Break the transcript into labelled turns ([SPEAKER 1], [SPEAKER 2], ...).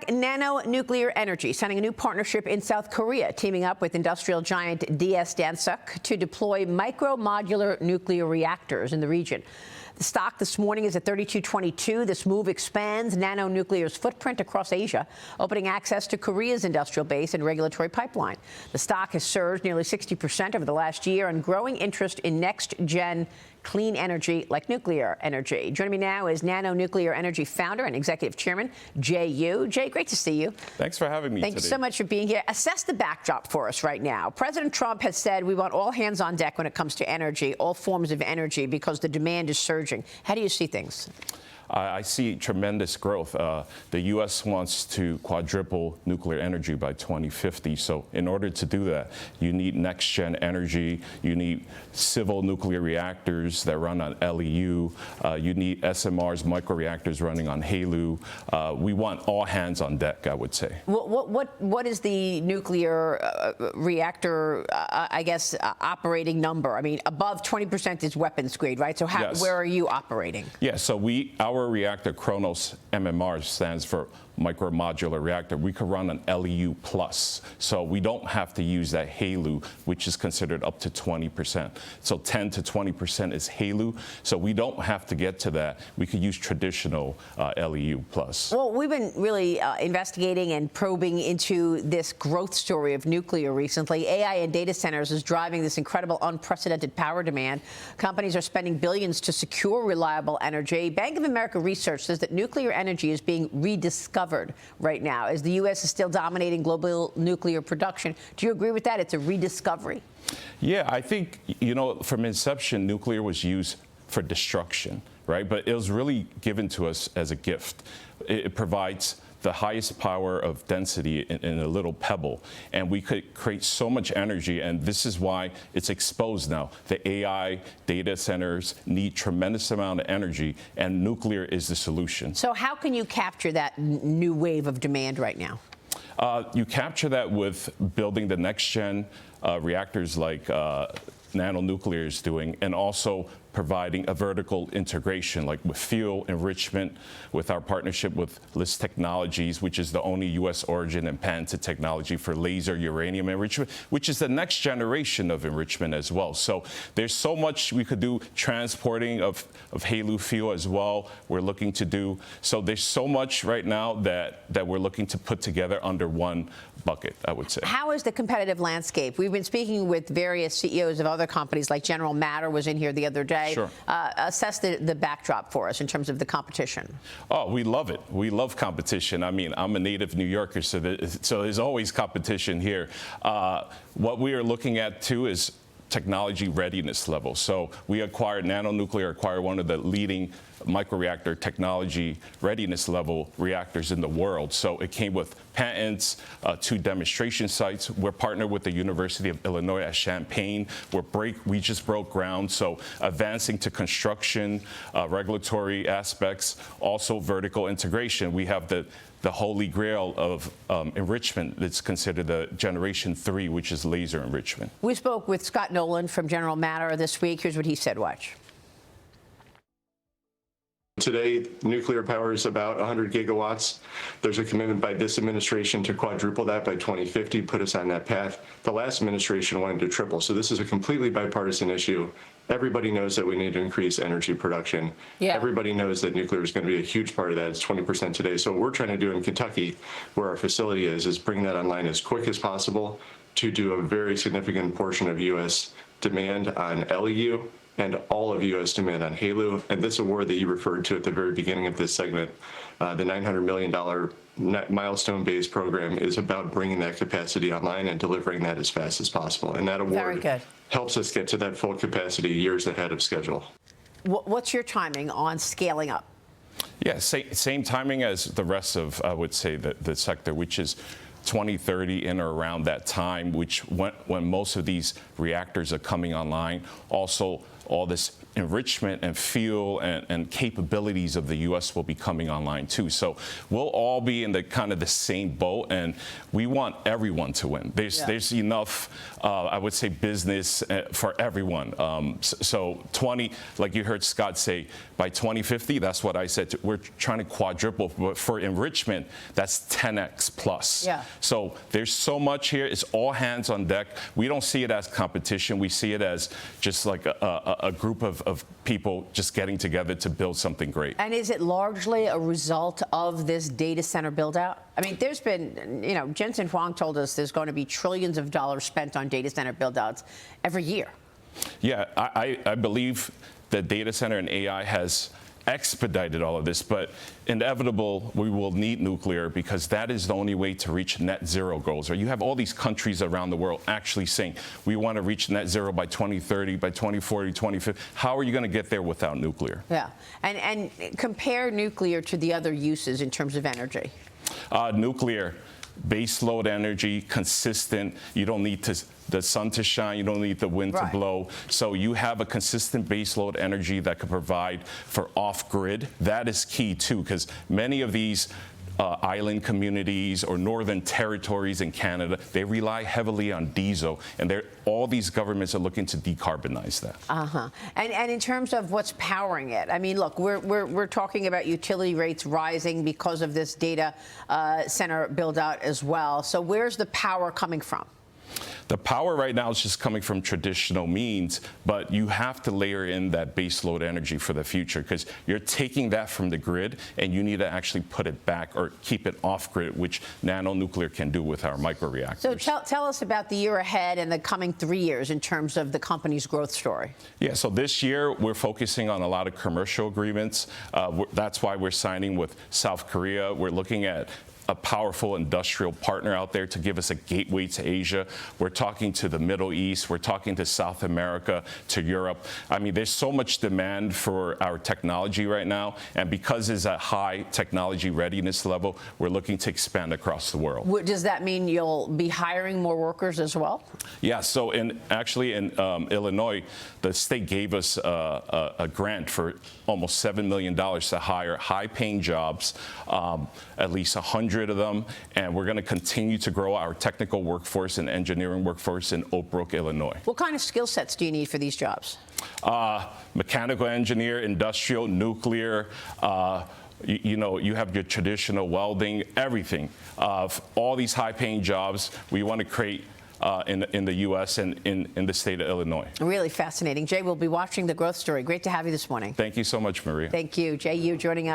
[SPEAKER 1] back, Nano Nuclear Energy signing a new partnership in South Korea, teaming up with industrial giant DS Dansuk to deploy micro-modular nuclear reactors in the region. The stock this morning is at $32.22. This move expands Nano Nuclear's footprint across Asia, opening access to Korea's industrial base and regulatory pipeline. The stock has surged nearly 60% over the last year on growing interest in next-gen clean energy like nuclear energy. Joining me now is Nano Nuclear Energy founder and executive chairman, Jay Yu. Jay, great to see you.
[SPEAKER 2] Thanks for having me today.
[SPEAKER 1] Thanks so much for being here. Assess the backdrop for us right now. President Trump has said we want all hands on deck when it comes to energy, all forms of energy, because the demand is surging. How do you see things?
[SPEAKER 2] I see tremendous growth. The U.S. wants to quadruple nuclear energy by 2050. So in order to do that, you need next-gen energy. You need civil nuclear reactors that run on LEU. You need SMRs, microreactors running on HALEU. We want all hands on deck, I would say.
[SPEAKER 1] What is the nuclear reactor, operating number? I mean, above 20% is weapons grade, right? So
[SPEAKER 2] Yes.
[SPEAKER 1] where are you operating?
[SPEAKER 2] Yeah, so our reactor, Kronos MMR, stands for micro modular reactor. We could run an LEU plus, so we don't have to use that HALEU, which is considered up to 20%. So 10 to 20% is HALEU, so we don't have to get to that. We could use traditional LEU plus.
[SPEAKER 1] Well, we've been really investigating and probing into this growth story of nuclear recently. AI and data centers is driving this incredible, unprecedented power demand. Companies are spending billions to secure reliable energy. Bank of America research says that nuclear energy is being rediscovered right now, as the U.S. is still dominating global nuclear production. Do you agree with that? It's a rediscovery?
[SPEAKER 2] Yeah, I think, from inception, nuclear was used for destruction, right? But it was really given to us as a gift. It provides the highest power of density in a little pebble, and we could create so much energy, and this is why it's exposed now. The AI data centers need tremendous amount of energy, and nuclear is the solution.
[SPEAKER 1] So how can you capture that new wave of demand right now?
[SPEAKER 2] You capture that with building the next-gen reactors like Nano Nuclear is doing, and also providing a vertical integration, like with fuel enrichment, with our partnership with LIS Technologies, which is the only U.S. origin and patented technology for laser uranium enrichment, which is the next generation of enrichment as well. So there's so much we could do, transporting of HALEU fuel as well, we're looking to do. So there's so much right now that we're looking to put together under one bucket, I would say.
[SPEAKER 1] How is the competitive landscape? We've been speaking with various CEOs of other companies, like General Matter was in here the other day.
[SPEAKER 2] Sure.
[SPEAKER 1] Assess the backdrop for us in terms of the competition.
[SPEAKER 2] Oh, we love it. We love competition. I mean, I'm a native New Yorker, so there's always competition here. What we are looking at, too, is technology readiness level. So we acquired, Nano Nuclear acquired one of the leading microreactor technology readiness level reactors in the world. So it came with patents, 2 demonstration sites. We're partnered with the University of Illinois at Champaign. We just broke ground. So advancing to construction, regulatory aspects, also vertical integration. We have the holy grail of enrichment that's considered the Generation 3, which is laser enrichment.
[SPEAKER 1] We spoke with Scott Nolan from General Matter this week. Here's what he said. Watch.
[SPEAKER 3] Today, nuclear power is about 100 gigawatts. There's a commitment by this administration to quadruple that by 2050, put us on that path. The last administration wanted to triple. So this is a completely bipartisan issue. Everybody knows that we need to increase energy production. Yeah. Everybody knows that nuclear is going to be a huge part of that. It's 20% today. So what we're trying to do in Kentucky, where our facility is bring that online as quick as possible to do a very significant portion of U.S. demand on LEU and all of U.S. demand on HALEU. And this award that you referred to at the very beginning of this segment, the $900 million milestone-based program, is about bringing that capacity online and delivering that as fast as possible. And that award helps us get to that full capacity years ahead of schedule.
[SPEAKER 1] What's your timing on scaling up?
[SPEAKER 2] Yeah, same timing as the rest of, I would say, the sector, which is 2030 in or around that time, which when most of these reactors are coming online. Also, all this enrichment and fuel and capabilities of the U.S. will be coming online too. So we'll all be in the kind of the same boat, and we want everyone to win. There's enough, I would say, business for everyone. So 20, like you heard Scott say, by 2050, that's what I said. We're trying to quadruple, but for enrichment, that's 10x plus.
[SPEAKER 1] Yeah.
[SPEAKER 2] So there's so much here. It's all hands on deck. We don't see it as competition. We see it as just like a group of people just getting together to build something great.
[SPEAKER 1] And is it largely a result of this data center build out? I mean, there's been, you know, Jensen Huang told us there's going to be trillions of dollars spent on data center build outs every year.
[SPEAKER 2] Yeah, I believe that data center and AI has expedited all of this, but inevitable we will need nuclear because that is the only way to reach net zero goals. Or you have all these countries around the world actually saying we want to reach net zero by 2030, by 2040, 2050. How are you going to get there without nuclear?
[SPEAKER 1] Yeah, and compare nuclear to the other uses in terms of energy.
[SPEAKER 2] Nuclear, base load energy, consistent. You don't need the sun to shine. You don't need the wind to blow. So you have a consistent base load energy that could provide for off-grid. That is key, too, because many of these island communities or northern territories in Canada, they rely heavily on diesel, and all these governments are looking to decarbonize that.
[SPEAKER 1] And in terms of what's powering it, I mean, look, we're talking about utility rates rising because of this data center build out as well. So where's the power coming from?
[SPEAKER 2] The power right now is just coming from traditional means, but you have to layer in that base load energy for the future because you're taking that from the grid and you need to actually put it back or keep it off grid, which Nano Nuclear can do with our microreactors.
[SPEAKER 1] So tell us about the year ahead and the coming 3 years in terms of the company's growth story.
[SPEAKER 2] Yeah, so this year we're focusing on a lot of commercial agreements. That's why we're signing with South Korea. We're looking at a powerful industrial partner out there to give us a gateway to Asia. We're talking to the Middle East. We're talking to South America, to Europe. I mean, there's so much demand for our technology right now. And because it's a high technology readiness level, we're looking to expand across the world.
[SPEAKER 1] Does that mean you'll be hiring more workers as well?
[SPEAKER 2] Yeah, so actually in Illinois, the state gave us a grant for almost $7 million to hire high-paying jobs, at least 100 of them, and we're going to continue to grow our technical workforce and engineering workforce in Oak Brook, Illinois.
[SPEAKER 1] What kind of skill sets do you need for these jobs?
[SPEAKER 2] Mechanical engineer, industrial, nuclear, you know, you have your traditional welding, everything. All these high-paying jobs we want to create in the U.S. and in the state of Illinois.
[SPEAKER 1] Really fascinating. Jay, we'll be watching the growth story. Great to have you this morning.
[SPEAKER 2] Thank you so much, Maria.
[SPEAKER 1] Thank you. Jay Yu joining us.